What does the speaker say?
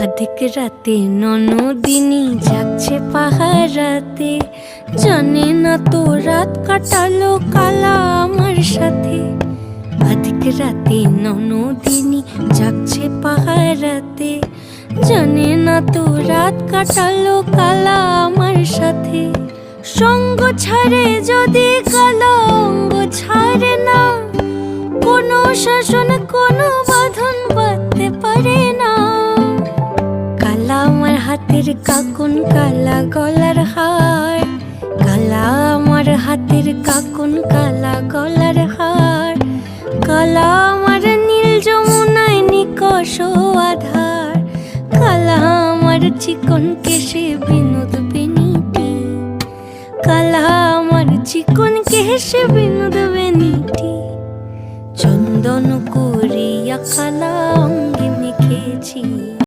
অধিক রাতে ননদিনী যাচ্ছে পাহারাতে, জানে না তো রাত কাটালো কালা আমার সাথে। অধিক রাতে ননদিনী যাচ্ছে পাহারাতে, জানে না তো রাত কাটালো কালা আমার সাথে। সঙ্গ ছাড়ে যদি কালা অঙ্গ ছাড়ে না, কোনো শাসন কোনো বাঁধন বাঁধতে পারে না। কালা আমার হাতের কাকুন কালা গলার হার, কালা আমার হাতের কাকুন কালা গলার হার। কালা আমার নীল যমুনায় নিকষ আধার, কালা আমার চিকন কেশে বিনোদ বেনিটি। কালা আমার চিকন কেশে বিনোদ বেনিটি। চন্দন করিয়া কালা অঙ্গে মেখেছি।